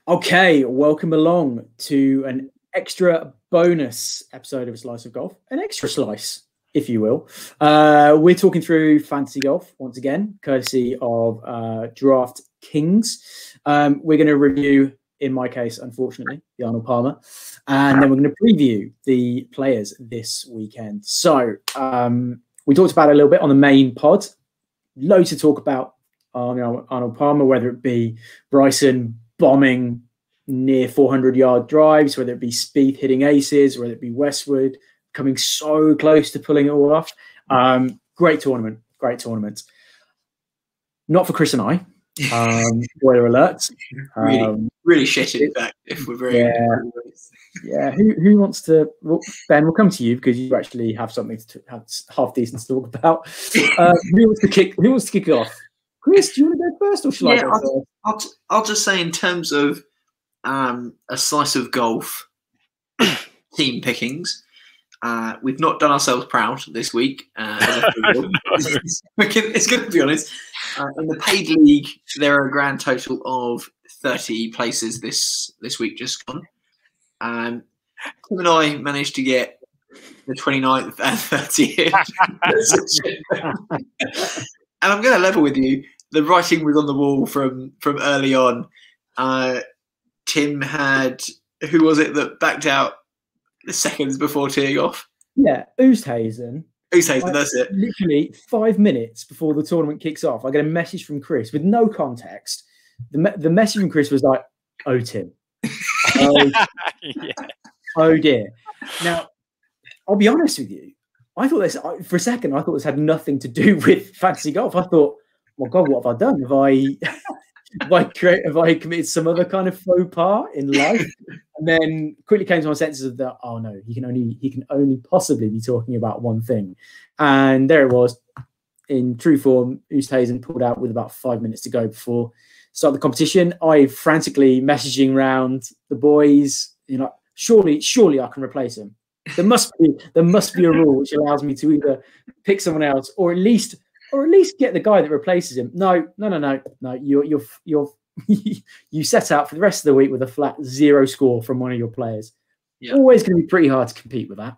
Okay, welcome along to an extra bonus episode of A Slice of Golf, an extra slice, if you will. We're talking through fantasy golf once again, courtesy of DraftKings. We're going to review, in my case, unfortunately, the Arnold Palmer, and then we're going to preview the players this weekend. So we talked about it a little bit on the main pod. Loads to talk about Arnold Palmer, whether it be Bryson bombing near 400-yard drives, whether it be Spieth hitting aces, whether it be Westwood coming so close to pulling it all off. Great tournament. Not for Chris and I. Spoiler alert. Really shit, in fact, if we're very... Yeah. Who wants to... Well, Ben, we'll come to you because you actually have something to have half decent to talk about. Who wants to kick it off? Chris, do you want to go first or shall I go first? I'll just say in terms of a slice of golf team pickings, we've not done ourselves proud this week. It's going to be honest. In the paid league, there are a grand total of 30 places this week just gone. Tim and I managed to get the 29th and 30th. And I'm going to level with you. The writing was on the wall from early on. Tim had, who was it that backed out the seconds before teeing off? Yeah, Oosthuizen. Oosthuizen, that's it. Literally 5 minutes before the tournament kicks off, I get a message from Chris with no context. The message from Chris was like, "Oh, Tim. Oh dear." Now, I'll be honest with you. I thought this for a second. I thought this had nothing to do with fantasy golf. I thought, "Well, God, what have I done? Have I committed some other kind of faux pas in life?" And then quickly came to my senses of that. Oh no, he can only possibly be talking about one thing. And there it was, in true form. Oosthuizen pulled out with about 5 minutes to go before start the competition. I frantically messaging around the boys. Surely I can replace him. There must be a rule which allows me to either pick someone else or at least get the guy that replaces him. No. You set out for the rest of the week with a flat 0 score from one of your players. Yeah. Always going to be pretty hard to compete with that.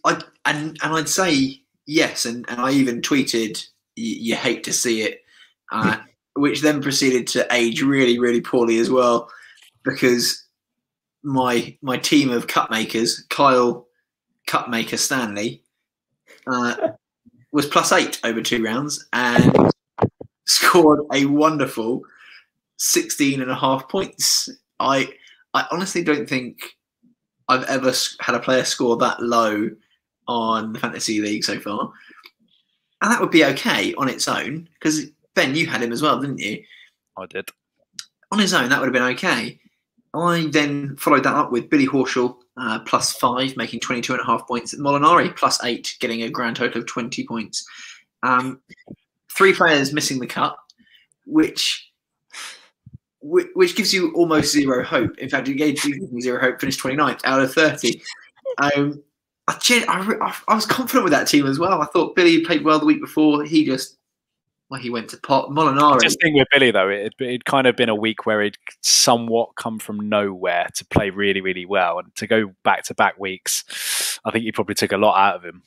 I'd say yes, and I even tweeted, "You hate to see it," which then proceeded to age really, really poorly as well, because my team of cup makers, Kyle Cupmaker Stanley, was +8 over 2 rounds and scored a wonderful 16.5 points. I honestly don't think I've ever had a player score that low on the fantasy league so far. And that would be okay on its own, because Ben, you had him as well, didn't you? I did. On his own, that would have been okay. I then followed that up with Billy Horschel, +5, making 22.5 points. Molinari, +8, getting a grand total of 20 points. 3 players missing the cut, which gives you almost zero hope. In fact, it gave me zero hope, finished 29th out of 30. I was confident with that team as well. I thought Billy played well the week before. He went to pot. Molinari. Just think with Billy, though, it'd kind of been a week where he'd somewhat come from nowhere to play really, really well. And to go back-to-back weeks, I think you probably took a lot out of him.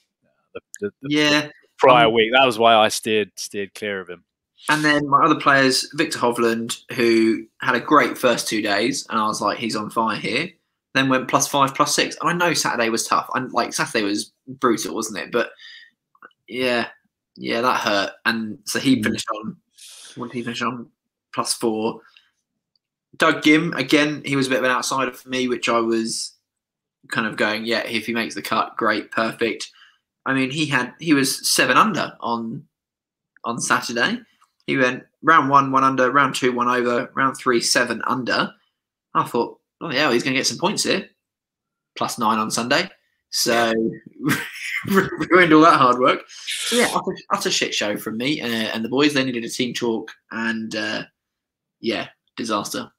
The prior week. That was why I steered clear of him. And then my other players, Victor Hovland, who had a great first 2 days, and I was like, he's on fire here. Then went +5, +6. And I know Saturday was tough. Saturday was brutal, wasn't it? But yeah, that hurt. And so he finished on, what did he finish on? +4. Doug Gim, again, he was a bit of an outsider for me, which I was kind of going, yeah, if he makes the cut, great, perfect. I mean, he was 7 under on Saturday. He went round 1, 1 under, round 2, 1 over, round 3, 7 under. I thought, oh yeah, he's going to get some points here. +9 on Sunday. So ruined all that hard work. So yeah, utter shit show from me and the boys. They needed a team talk, and disaster.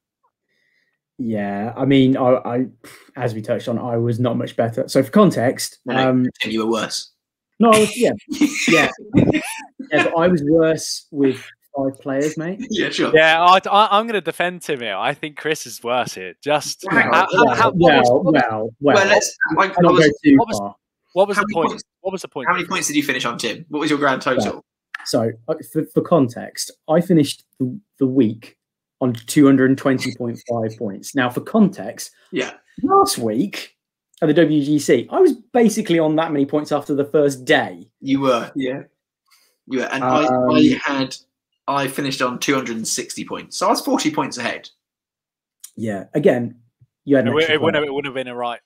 Yeah, I mean, I as we touched on, I was not much better. So for context, you were worse. No, yeah, but I was worse with 5 players, mate. Yeah, sure. Yeah, I'm going to defend Tim here. I think Chris is worse here. Just Well, let's. Not go too far. What was the point? What was the point? How many points did you finish on, Tim? What was your grand total? So, for context, I finished the week on 220.5 points. Now, for context, last week at the WGC, I was basically on that many points after the first day. You were, yeah. You were, and I finished on 260 points, so I was 40 points ahead. Yeah, again, you had. It would have been a right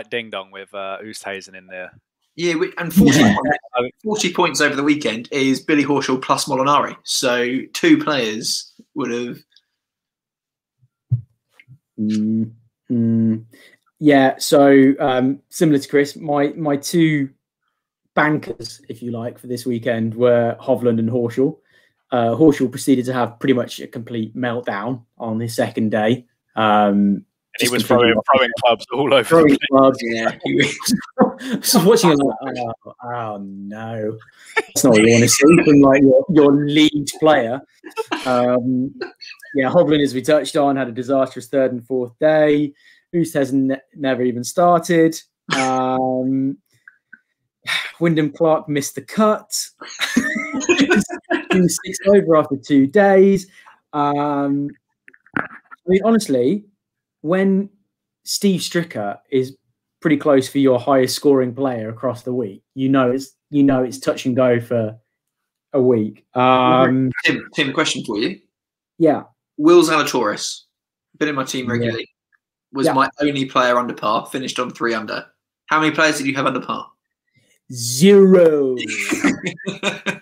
ding dong with Oosthuizen in there. Yeah, and 40 points over the weekend is Billy Horschel plus Molinari. So 2 players would have. Yeah, so similar to Chris, my 2 bankers, if you like, for this weekend were Hovland and Horschel. Horschel proceeded to have pretty much a complete meltdown on his second day. He was throwing clubs all over the place. Clubs, yeah. I was watching it like, oh no. That's not what you want to see from like your lead player. Hovland, as we touched on, had a disastrous 3rd and 4th day. Oosthuizen never even started. Wyndham Clark missed the cut. He was 6 over after 2 days. I mean, honestly, when Steve Stricker is pretty close for your highest scoring player across the week, you know it's touch and go for a week. Tim, question for you. Yeah. Will Zalatoris, been in my team regularly, was my only player under par, finished on 3 under. How many players did you have under par? 0.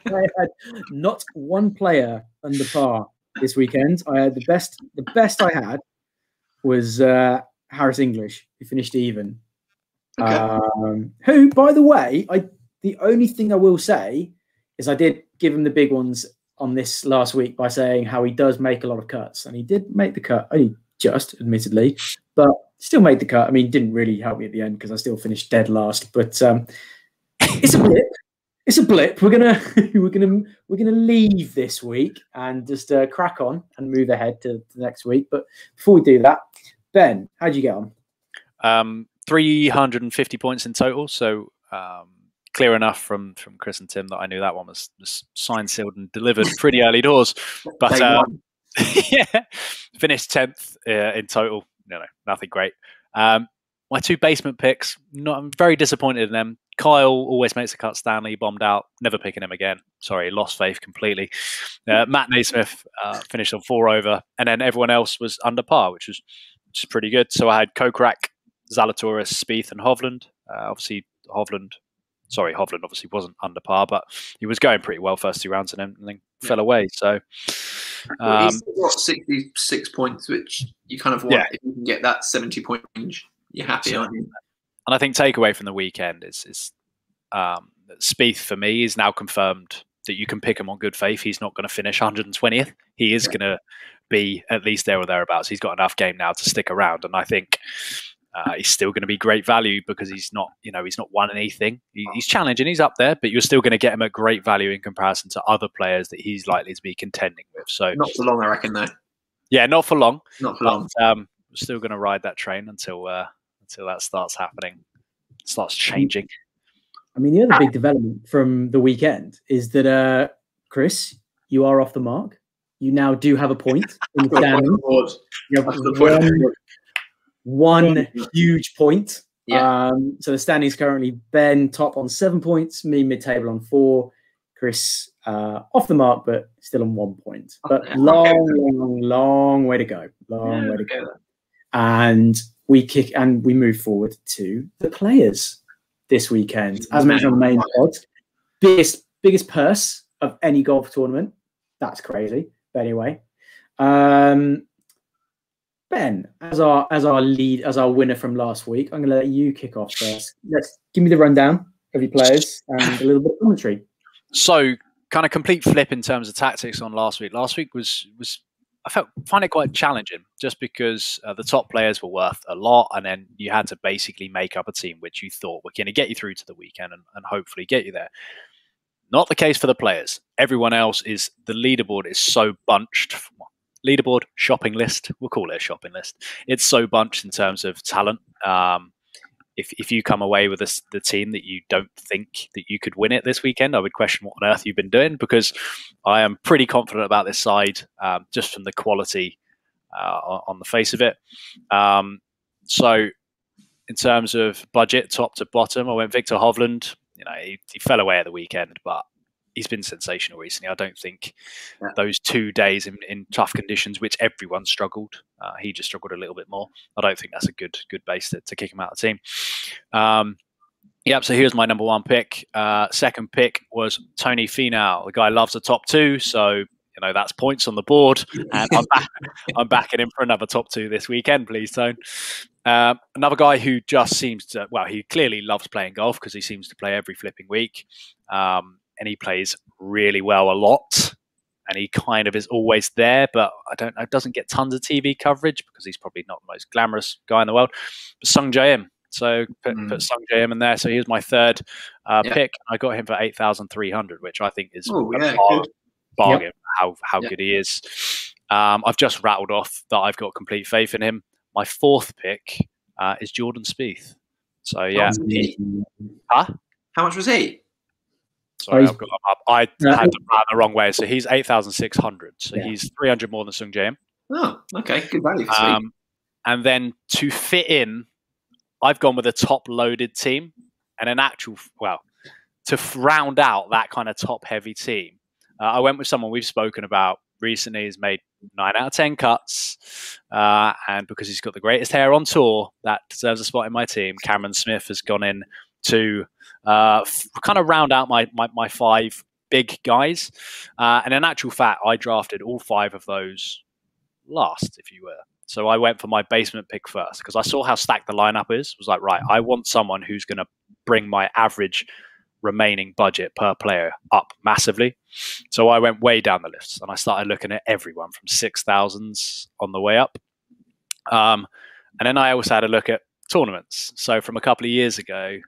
I had not 1 player under par this weekend. I had the best I had was Harris English, who finished even. Okay. Who, by the way, the only thing I will say is I did give him the big ones on this last week by saying how he does make a lot of cuts, and he did make the cut, only just, admittedly, but still made the cut. I mean, didn't really help me at the end because I still finished dead last. But it's a blip. It's a blip. We're gonna leave this week and just crack on and move ahead to the next week. But before we do that, Ben, how'd you get on? 350 points in total. So clear enough from Chris and Tim that I knew that one was signed, sealed, and delivered pretty early doors. But finished 10th in total. No, nothing great. My 2 basement picks, I'm very disappointed in them. Kyle always makes a cut. Stanley bombed out. Never picking him again. Sorry, lost faith completely. Matt Naismith finished on 4 over, and then everyone else was under par, which is pretty good. So I had Kokrak, Zalatoris, Spieth, and Hovland. Hovland obviously wasn't under par, but he was going pretty well first 2 rounds and then fell away. So he's got 66 points, which you kind of want. If you can get that 70-point range, you're happy, aren't you? And I think takeaway from the weekend is Spieth, for me, is now confirmed that you can pick him on good faith. He's not going to finish 120th. He is going to be at least there or thereabouts. He's got enough game now to stick around, and I think he's still going to be great value because he's not won anything. He's challenging, he's up there, but you're still going to get him at great value in comparison to other players that he's likely to be contending with. So not for long, I reckon, though. Yeah, not for long. Not for long. We're still going to ride that train until that starts happening, starts changing. I mean, the other big development from the weekend is that, Chris, you are off the mark. You now do have a point in the standings. One huge point. Yeah. So the standings currently Ben top on 7 points, me mid-table on 4, Chris off the mark, but still on 1 point. But long way to go. Long way to go. And we move forward to the players this weekend. As mentioned on the main pod, biggest purse of any golf tournament. That's crazy. But anyway, Ben, as our winner from last week, I'm going to let you kick off first. Let's give me the rundown of your players and a little bit of commentary. So, kind of complete flip in terms of tactics on last week. Last week was I find it quite challenging just because the top players were worth a lot, and then you had to basically make up a team which you thought were going to get you through to the weekend and hopefully get you there. Not the case for the players. Everyone else is, the leaderboard is so bunched. Leaderboard, shopping list, we'll call it a shopping list. It's so bunched in terms of talent. If you come away with the team that you don't think that you could win it this weekend, I would question what on earth you've been doing, because I am pretty confident about this side, just from the quality on the face of it. So in terms of budget, top to bottom, I went Victor Hovland. He fell away at the weekend, but he's been sensational recently. I don't think those 2 days in tough conditions, which everyone struggled, he just struggled a little bit more. I don't think that's a good base to kick him out of the team. So here's my number one pick. Second pick was Tony Finau. The guy loves the top two, so that's points on the board, and I'm backing him for another top two this weekend, please, Tone. Another guy who just seems to, he clearly loves playing golf, because he seems to play every flipping week, and he plays really well a lot, and he kind of is always there, but doesn't get tons of TV coverage because he's probably not the most glamorous guy in the world. But Sung J-M. So put Sung J-M in there. So here's my third pick. I got him for 8,300, which I think is a bargain. How good he is. I've just rattled off that I've got complete faith in him. My fourth pick is Jordan Spieth. So yeah. How much was he? Sorry, I've got him up. I had to plan the wrong way. So he's 8,600. So he's 300 more than Sung J-M. Oh, okay. Good value for Spieth. And then to fit in, I've gone with a top-loaded team, and to round out that kind of top-heavy team, I went with someone we've spoken about recently. He's made 9 out of 10 cuts, and because he's got the greatest hair on tour, that deserves a spot in my team. Cameron Smith has gone in to kind of round out my 5 big guys, and in actual fact, I drafted all 5 of those last, if you were. So I went for my basement pick first because I saw how stacked the lineup is. I was like, right, I want someone who's going to bring my average remaining budget per player up massively. So I went way down the list and I started looking at everyone from 6,000s on the way up. And then I also had a look at tournaments. So from 4 years ago,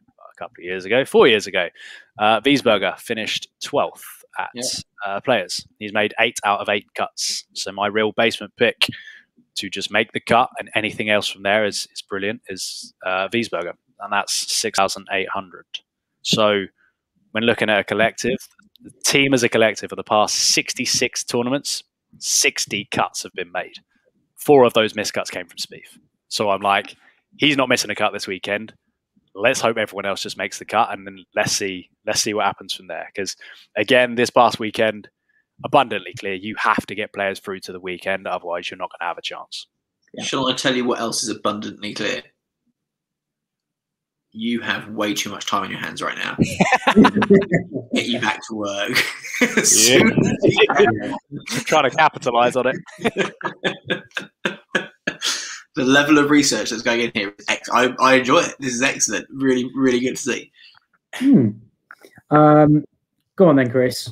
Wiesberger finished 12th at Players. He's made 8 out of 8 cuts. So my real basement pick to just make the cut, and anything else from there is brilliant, is Wiesberger, and that's 6,800. So when looking at a collective, the team as a collective for the past 66 tournaments, 60 cuts have been made. 4 of those missed cuts came from Spieth. So I'm like, he's not missing a cut this weekend. Let's hope everyone else just makes the cut, and then let's see what happens from there. Because again, this past weekend, abundantly clear, you have to get players through to the weekend, otherwise you're not going to have a chance. Shall I tell you what else is abundantly clear? You have way too much time on your hands right now. Get you back to work. Trying to capitalize on it. The level of research that's going in here is I enjoy it. This is excellent. Really, really good to see. Go on then, Chris.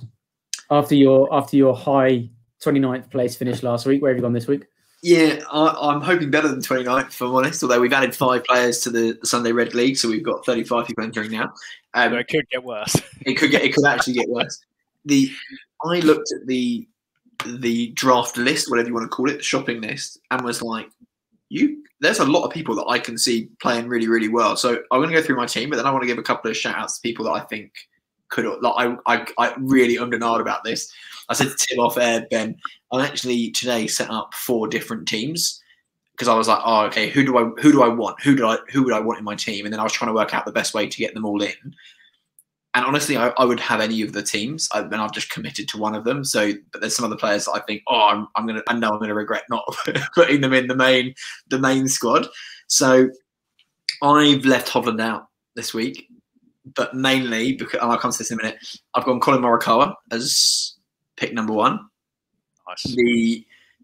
After your high 29th place finish last week, where have you gone this week? Yeah, I'm hoping better than 29th, if I'm honest, although we've added 5 players to the Sunday Red League, so we've got 35 people entering now. So it could get worse. It could actually get worse. I looked at the draft list, whatever you want to call it, the shopping list, and was like, there's a lot of people that I can see playing really, really well. So I'm going to go through my team, but then I want to give a couple of shout-outs to people that I think could. Like, I really ummed and ahed about this. I said to Tim off air, Ben, I'm actually today set up 4 different teams because I was like, oh, okay, who do I want? Who would I want in my team? And then I was trying to work out the best way to get them all in. And honestly, I would have any of the teams, and I've just committed to one of them. So, but there's some other players that I think, I know I'm gonna regret not putting them in the main squad. So I've left Hovland out this week, but mainly because, and I'll come to this in a minute, I've gone Colin Morikawa as pick number 1. Nice.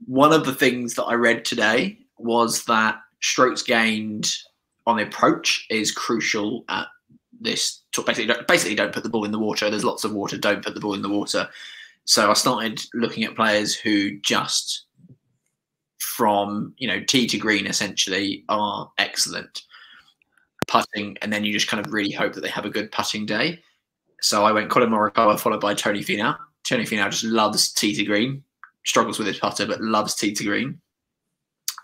One of the things that I read today was that strokes gained on the approach is crucial at this. Basically, don't put the ball in the water. There's lots of water. Don't put the ball in the water. So I started looking at players who just from tee to green essentially are excellent putting, and then you just kind of really hope that they have a good putting day. So I went Colin Morikawa followed by Tony Finau. Tony Finau just loves tee to green, struggles with his putter, but loves tee to green.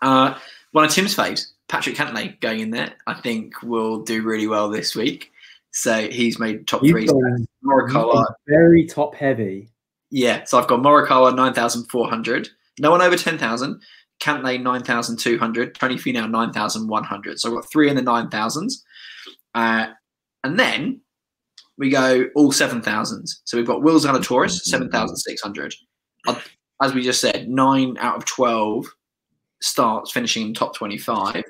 One of Tim's faves, Patrick Cantlay, going in there, I think will do really well this week. So he's made top three. Morikawa, very top heavy. Yeah, so I've got Morikawa 9,400. No one over 10,000. Cantlay 9,200. Tony Finau 9,100. So I've got 3 in the 9,000s. And then we go all 7,000s. So we've got Will Zalatoris, 7,600. As we just said, 9 out of 12 starts finishing in top 25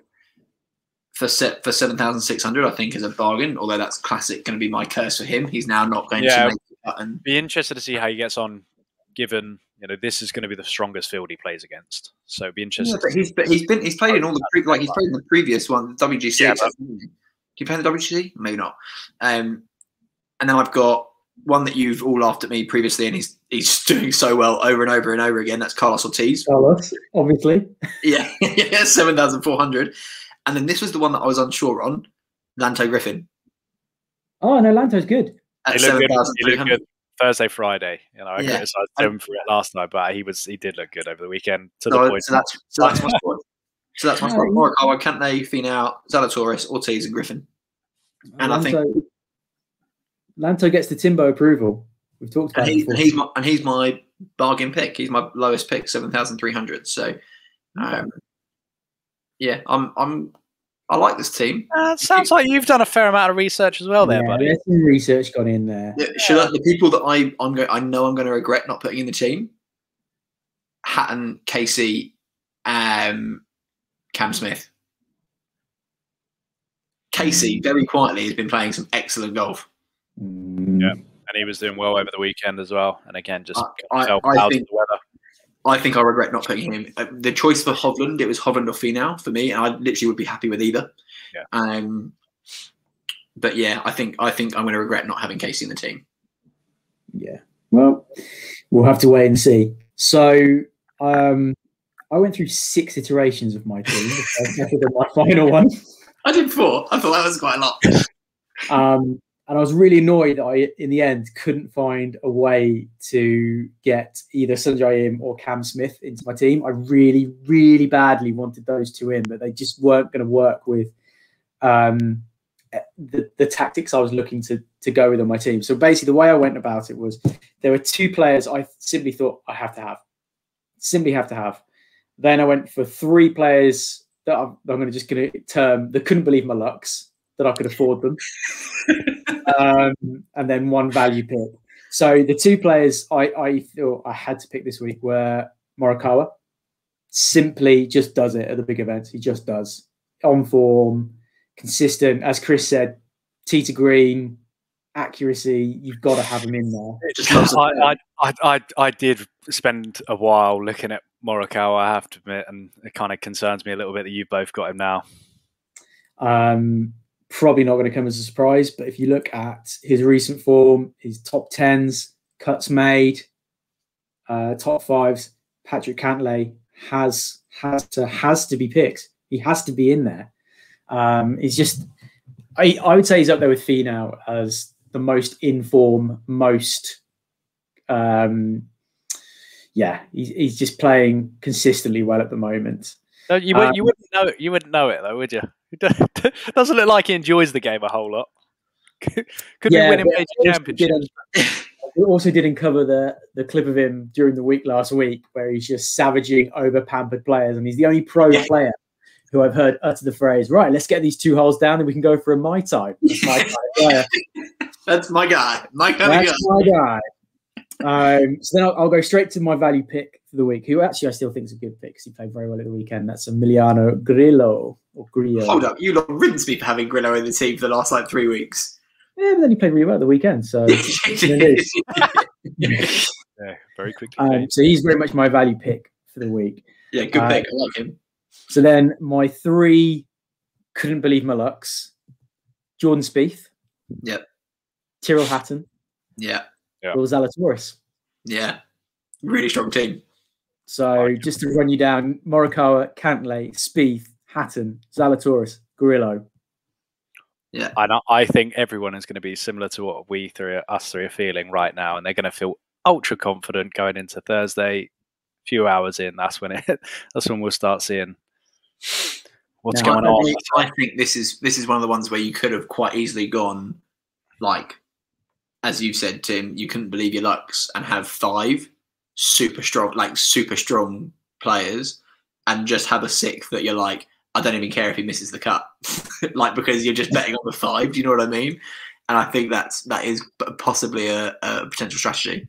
for 7,600. I think is a bargain. Although that's classic, going to be my curse for him. He's now not going to make the cut. And be interested to see how he gets on, given this is going to be the strongest field he plays against. So be interested. Yeah, but he's played in all the he's played in the previous one, the WGC. Yeah, do you play in the WGC? Maybe not. And then I've got one that you've all laughed at me previously, and he's doing so well over and over and over again. That's Carlos Ortiz. Carlos, obviously. Yeah, 7,400. And then this was the one that I was unsure on, Lanto Griffin. Oh no, Lanto's good. At he looked good Thursday, Friday. I criticised him for it last night, but he did look good over the weekend. To the point. So that's my squad. So that's my squad. Morikawa, Cantlay, Finau, Zalatoris, Ortiz, and Griffin. And I think Lanto gets the Timbo approval. We've talked about it before. And he's my bargain pick. He's my lowest pick, 7,300. So, yeah, I like this team. Sounds like you've done a fair amount of research as well, there, buddy. There's some research gone in there. The people that I know I'm going to regret not putting in the team: Hatton, Casey, Cam Smith. Casey, very quietly, has been playing some excellent golf. Yeah, and he was doing well over the weekend as well. And again, just fell out of the weather. I think I regret not putting him. The choice for Hovland, it was Hovland or Finau for me, and I literally would be happy with either. Yeah. But yeah, I think I'm going to regret not having Casey in the team. Yeah. Well, we'll have to wait and see. So I went through 6 iterations of my team. Better than my final one. I did 4. I thought that was quite a lot. And I was really annoyed that I, in the end, couldn't find a way to get either Sanjay Im or Cam Smith into my team. I really, really badly wanted those 2 in, but they just weren't going to work with the tactics I was looking to go with on my team. So basically, the way I went about it was there were 2 players I simply thought I have to have. Simply have to have. Then I went for 3 players that I'm going to term that couldn't believe my lucks, that I could afford them. And then 1 value pick. So the 2 players I thought I had to pick this week were Morikawa. Simply just does it at the big events. He just does. On form, consistent. As Chris said, tee to green, accuracy. You've got to have him in there. I did spend a while looking at Morikawa, I have to admit, and it kind of concerns me a little bit that you've both got him now. Probably not going to come as a surprise, but if you look at his recent form, his top 10s, cuts made, top 5s, Patrick Cantlay has to be picked. He has to be in there. He's just, I would say he's up there with Finau as the most in form, most, he's just playing consistently well at the moment. No, you wouldn't know it. You wouldn't know it though, would you? It doesn't look like he enjoys the game a whole lot. Could be winning major championships. We also didn't cover the clip of him during the week last week where he's just savaging over pampered players, and he's the only pro player who I've heard utter the phrase, "Right, let's get these 2 holes down and we can go for a Mai Tai." That's my kind of player. That's my guy. My guy. So then I'll go straight to my value pick for the week, who actually I still think is a good pick because he played very well at the weekend. That's Emiliano Grillo. Hold up, you lot rinsed me for having Grillo in the team for the last 3 weeks. Yeah, but then he played really well at the weekend. So yeah, very quickly. So he's very much my value pick for the week. Yeah, good pick. I like him. So then my 3 couldn't believe my lucks. Jordan Spieth. Yep. Tyrrell Hatton. Yeah. Will Zalatoris. Yeah. Really strong team. So just to run you down, Morikawa, Cantlay, Spieth, Hatton, Zalatoris, Grillo. Yeah. And I think everyone is going to be similar to what us three are feeling right now, and they're going to feel ultra confident going into Thursday. Few hours in, that's when we'll start seeing what's going on. I think this is one of the ones where you could have quite easily gone, like, as you said, Tim, you couldn't believe your lucks and have 5 super strong players, and just have a 6th that you're like, I don't even care if he misses the cut, like, because you're just betting on the 5. Do you know what I mean? And I think that is possibly a potential strategy.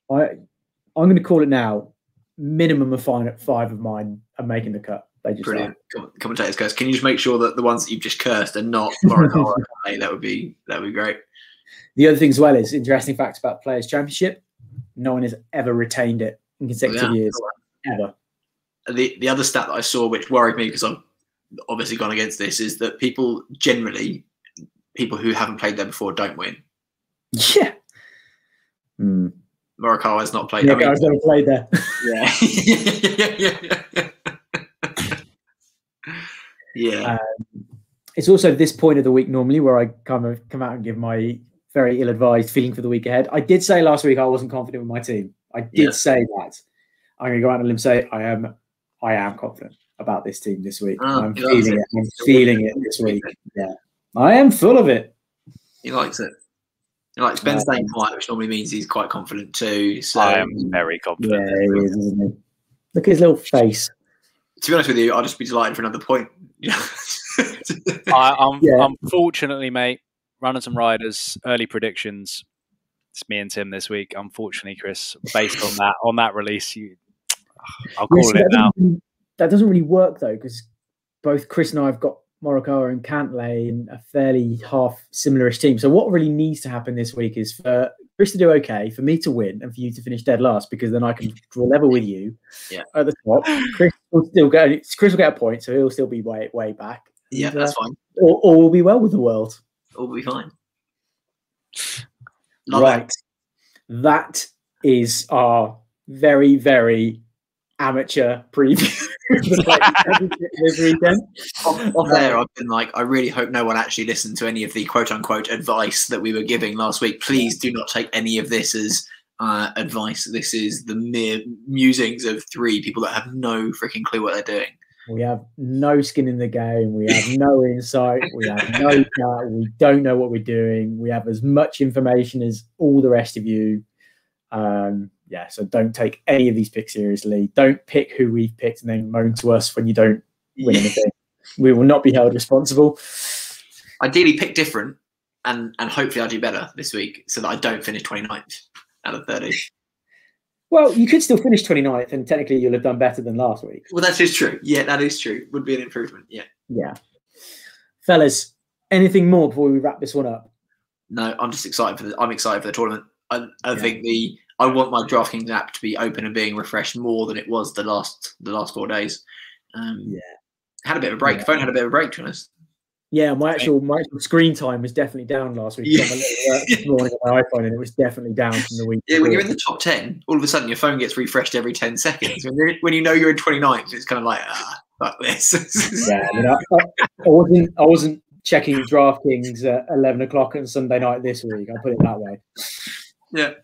I'm going to call it now. Minimum of 5 of mine are making the cut. They just brilliant. Commentators, guys, can you just make sure that the ones that you've just cursed are not Morikawa? That would be great. The other thing as well is interesting facts about Players' Championship. No one has ever retained it in consecutive years, ever. The other stat that I saw, which worried me because I've obviously gone against this, is that people who haven't played there before don't win. Yeah. Morikawa has not played. Morikawa's never played there. Yeah. It's also this point of the week normally where I kind of come out and give my very ill-advised feeling for the week ahead. I did say last week I wasn't confident with my team. I did say that. I'm going to go out on a limb and say I am confident about this team this week. I'm feeling it. I'm feeling it this week. Yeah, I am full of it. He likes it. He likes Ben staying quiet, which normally means he's quite confident too. So I am very confident. Yeah, he is, isn't he? Look at his little face. To be honest with you, I'll just be delighted for another point. Unfortunately, mate, runners and riders, early predictions. It's me and Tim this week. Unfortunately, Chris, based on that release, I'll call it now. That doesn't really work though, because both Chris and I have got Morikawa and Cantlay in a fairly half similarish team. So what really needs to happen this week is for Chris to do okay, for me to win, and for you to finish dead last, because then I can draw level with you at the top. Chris will get a point, so he'll still be way back. Yeah, and, that's fine. All will be well with the world. All will be fine. Right. That is our very, very amateur preview this weekend. Off there, I've been like, I really hope no one actually listened to any of the quote-unquote advice that we were giving last week. Please do not take any of this as advice. This is the mere musings of 3 people that have no freaking clue what they're doing. We have no skin in the game. We have no insight. We have no chat. We don't know what we're doing. We have as much information as all the rest of you. So don't take any of these picks seriously. Don't pick who we've picked and then moan to us when you don't win anything. We will not be held responsible. Ideally, pick different, and hopefully I'll do better this week so that I don't finish 29th out of 30. Well, you could still finish 29th, and technically you'll have done better than last week. Well, that is true. Yeah, that is true. Would be an improvement. Yeah. Yeah. Fellas, anything more before we wrap this one up? No, I'm just excited I'm excited for the tournament. I think I want my DraftKings app to be open and being refreshed more than it was the last 4 days. Had a bit of a break. Yeah. Phone had a bit of a break, to be honest. Yeah, my actual screen time was definitely down last week. I got a little alert this morning on my iPhone, and it was definitely down from the week. Yeah, when you're in the top 10, all of a sudden your phone gets refreshed every 10 seconds. When you know you're in 29th, it's kind of like, fuck this. Yeah, I wasn't checking DraftKings at 11 o'clock on Sunday night this week. I'll put it that way. Yeah.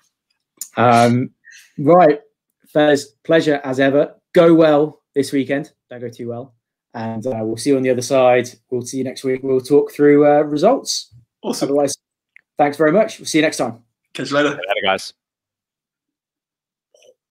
Right, fellas, pleasure as ever. Go well this weekend. Don't go too well. And we'll see you on the other side. We'll see you next week. We'll talk through results. Awesome. Otherwise, thanks very much. We'll see you next time. Catch you later. Later, guys.